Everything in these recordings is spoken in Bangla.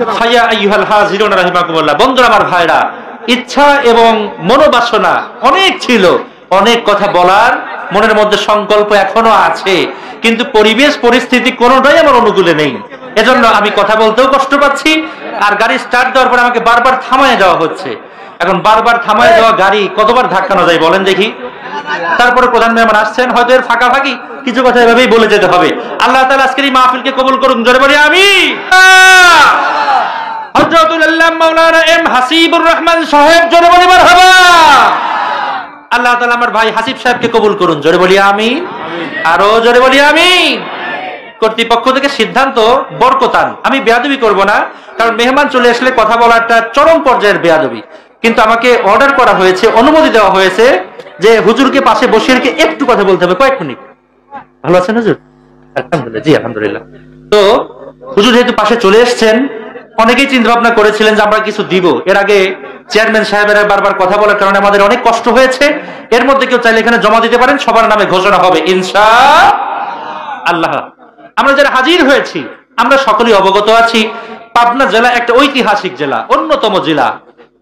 ফায়া আইয়ুহাল হাজিরুন রাহিমাকুমুল্লাহ, বন্ধুরা আমার ভাইরা, ইচ্ছা এবং মনোবাসনা অনেক ছিল, অনেক কথা বলার মনের মধ্যে সংকল্প এখনো আছে, কিন্তু পরিবেশ পরিস্থিতি কোনোটাই আমার অনুকূলে নেই। এজন্য আমি কথা বলতেও কষ্ট পাচ্ছি, আর গাড়ি স্টার্ট দেওয়ার পর আমাকে বারবার থামায় দেওয়া হচ্ছে। এখন বারবার থামায় দেওয়া গাড়ি কতবার ধাক্কানো যায় বলেন দেখি? তারপরে প্রধান মেহমান আসছেন, হয়তো এর ফাঁকাফাঁকি কিছু কথা এভাবেই বলে যেতে হবে। আল্লাহ তাআলা আজকের এই মাহফিলকে কবুল করুন, জোরে বলি আমিন। হযরতুল আল্লাহ মাওলানা এম হাসিবুর রহমান সাহেব, জোরে বলি মারহাবা। আল্লাহ তাআলা আমার ভাই হাসিব সাহেবকে কবুল করুন, জোরে বলি আমিন। আরো জোরে বলি আমিন। কর্তৃপক্ষ থেকে সিদ্ধান্ত বরকতান, আমি বেয়াদবি করব না, কারণ মেহমান চলে আসলে কথা বলাটা চরম পর্যায়ের বেয়াদবি, কিন্তু আমাকে অর্ডার করা হয়েছে, অনুমতি দেওয়া হয়েছে যে হুজুরকে পাশে বসিয়ে রেখে একটু কথা বলতে হবে, কয়েক মিনিট। ভালো আছেন হুজুর? আলহামদুলিল্লাহ, জি আলহামদুলিল্লাহ। তো হুজুর যেহেতু পাশে চলে এসেছেন, অনেকেই চিন্তা ভাবনা করেছিলেন যে আমরা কিছু দিব। এর আগে চেয়ারম্যান সাহেবেরা বারবার কথা বলার কারণে আমাদের অনেক কষ্ট হয়েছে। এর মধ্যে কেউ চাইলে এখানে জমা দিতে পারেন, সবার নামে ঘোষণা হবে ইনশাআল্লাহ। আমরা যারা হাজির হয়েছি আমরা সকলেই অবগত আছি, পাবনা জেলা একটা ঐতিহাসিক জেলা, অন্যতম জেলা,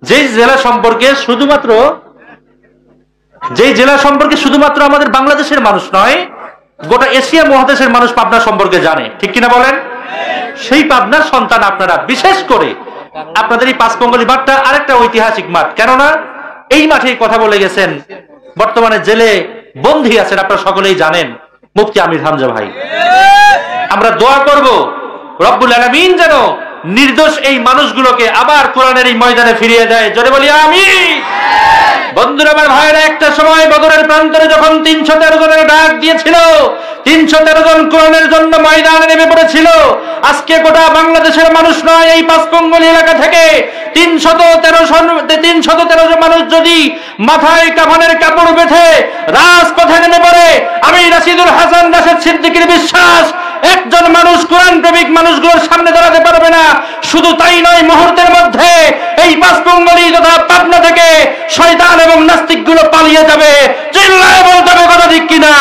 যেই জেলা সম্পর্কে শুধুমাত্র আমাদের বাংলাদেশের মানুষ নয়, গোটা এশিয়া মহাদেশের মানুষ পাবনা সম্পর্কে জানে, ঠিক কিনা বলেন? সেই পাবনার সন্তান আপনারা, বিশেষ করে আপনাদের এই পাঁচপঙ্গলী মাঠটা আরেকটা ঐতিহাসিক মাঠ, কেননা এই মাঠেই কথা বলে গেছেন, বর্তমানে জেলে বন্দী আছেন, আপনারা সকলেই জানেন, মুফতি আমির হামজা ভাই। আমরা দোয়া করব রব্বুল আলামিন যেন নির্দোষ এই মানুষগুলোকে আবার কোরআনের এই ময়দানে ফিরিয়ে দেয়, জোরে বলি আমিন। বন্ধুরা আমার ভাইরা, একটা সময় বদরের প্রান্তরে যখন 313 জনের ডাক দিয়েছিল, 313 জন কোরআনের জন্য ময়দানে নেমে পড়েছিল। আজকে গোটা বাংলাদেশের মানুষ নয়, এই পাঁচপঙ্গলী এলাকা থেকে 313 জন মানুষ যদি মাথায় কাফনের কাপড় বেঁধে রাজপথে নেমে পড়ে, আমি রাশিদুল হাসান রাশেদ সিদ্দিকীর বিশ্বাস একজন মানুষ কোরআন প্রেমিক মানুষগুলোর সামনে দাঁড়াতে পারবে না। শুধু তাই নয়, মুহূর্তের মধ্যে এই পাঁচপঙ্গলী তথা পাবনা থেকে শয়তান এবং নাস্তিক গুলো পালিয়ে যাবে। চিল্লায় বলতে হবে কথা ঠিক কিনা?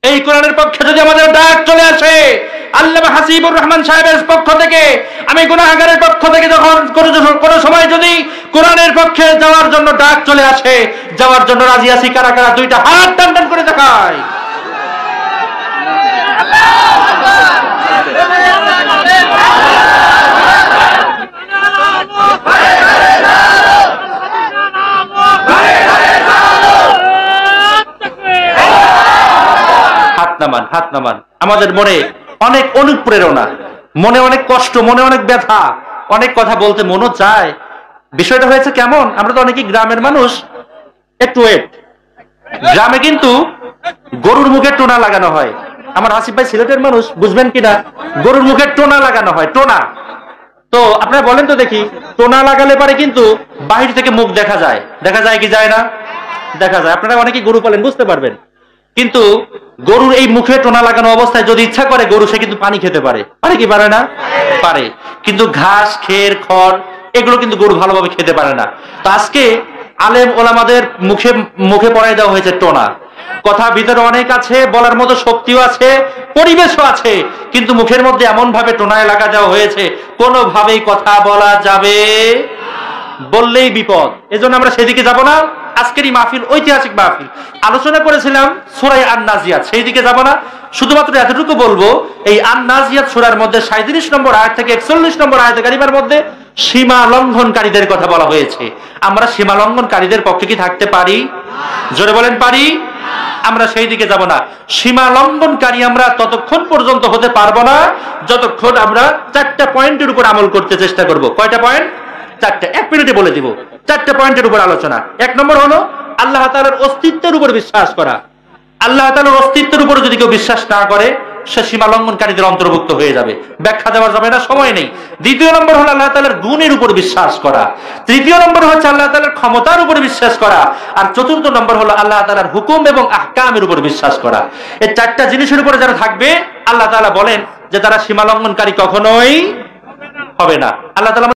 এই কোরআনের পক্ষে যদি আমাদের ডাক চলে আসে, আল্লামা হাসিবুর রহমান সাহেবের পক্ষ থেকে, আমি গুনাহগারের পক্ষ থেকে যখন কোনো সময় যদি কোরআনের পক্ষে যাওয়ার জন্য ডাক চলে আসে, যাওয়ার জন্য রাজি আছি কারা কারা? দুইটা হাত টান টান করে দেখায়। হাত নামান। আমাদের মনে অনেক অনুপ্রেরণা, মনে অনেক কষ্ট, মনে অনেক ব্যথা, অনেক কথা বলতে মনও চায়। বিষয়টা হয়েছে কেমন, আমরা তো অনেকেই গ্রামের মানুষ, একটু ওয়েট, গ্রামে কিন্তু গরুর মুখে টোনা লাগানো হয়। আমার হাসিব ভাই সিলেটের মানুষ, বুঝবেন কিনা, গরুর মুখে টোনা লাগানো হয়, টোনা। তো আপনারা বলেন তো দেখি, টোনা লাগালে পারে কিন্তু বাহির থেকে মুখ দেখা যায়, দেখা যায় কি যায় না? দেখা যায়। আপনারা অনেকেই গরু পালেন, বুঝতে পারবেন। কিন্তু গরুর এই মুখে টোনা লাগানো অবস্থায় যদি ইচ্ছা করে গরু, সে কিন্তু পানি খেতে পারে, পারে কি পারে না? পারে। কিন্তু ঘাস, খের, খড় এগুলো কিন্তু গরু ভালোভাবে খেতে পারে না। তো আজকে আলেম ওলামাদের মুখে পড়ায় দেওয়া হয়েছে টোনা। কথা ভিতরে অনেক আছে, বলার মতো শক্তিও আছে, পরিবেশও আছে, কিন্তু মুখের মধ্যে এমন ভাবে টোনায় লাগা দেওয়া হয়েছে কোনোভাবেই কথা বলা যাবে, বললেই বিপদ। এজন্য আমরা সেদিকে যাব না। আজকের এই মাহফিল ঐতিহাসিক মাহফিল, আলোচনা করেছিলাম সূরা আন-নাজিয়াত, সেই দিকে যাব না। শুধুমাত্র এতটুকু বলবো, এই আন-নাজিয়াত সূরার মধ্যে 37 নম্বর আয়াত থেকে 41 নম্বর আয়াতে কারিমার মধ্যে সীমা লঙ্ঘনকারীদের কথা বলা হয়েছে। আমরা সীমা লঙ্ঘনকারীদের পক্ষে কি থাকতে পারি? জোরে বলেন পারি? আমরা সেই দিকে যাব না। সীমা লঙ্ঘনকারী আমরা ততক্ষণ পর্যন্ত হতে পারবো না যতক্ষণ আমরা 4টা পয়েন্টের উপর আমল করতে চেষ্টা করব। কয়টা পয়েন্ট? 4টা। 1 মিনিটে বলে দিব। 4টা পয়েন্টের উপর আলোচনা। 1 নম্বর হলো আল্লাহ তাআলার অস্তিত্বের উপর বিশ্বাস করা। আল্লাহ তাআলার অস্তিত্বের উপর যদি কেউ বিশ্বাস না করে, সে সীমা লঙ্ঘনকারীদের অন্তর্ভুক্ত হয়ে যাবে। ব্যাখ্যা দেওয়া যাবে না, সময় নেই। 2য় নম্বর হলো আল্লাহ তাআলার গুণের উপর বিশ্বাস করা। 3য় নম্বর হচ্ছে আল্লাহ তাআলার ক্ষমতার উপর বিশ্বাস করা। আর 4র্থ নম্বর হলো আল্লাহ তাআলার হুকুম এবং আহকামের উপর বিশ্বাস করা। এই 4টা জিনিসের উপরে যারা থাকবে, আল্লাহ তাআলা বলেন যে তারা সীমা লঙ্ঘনকারী কখনোই হবে না। আল্লাহ তাআলা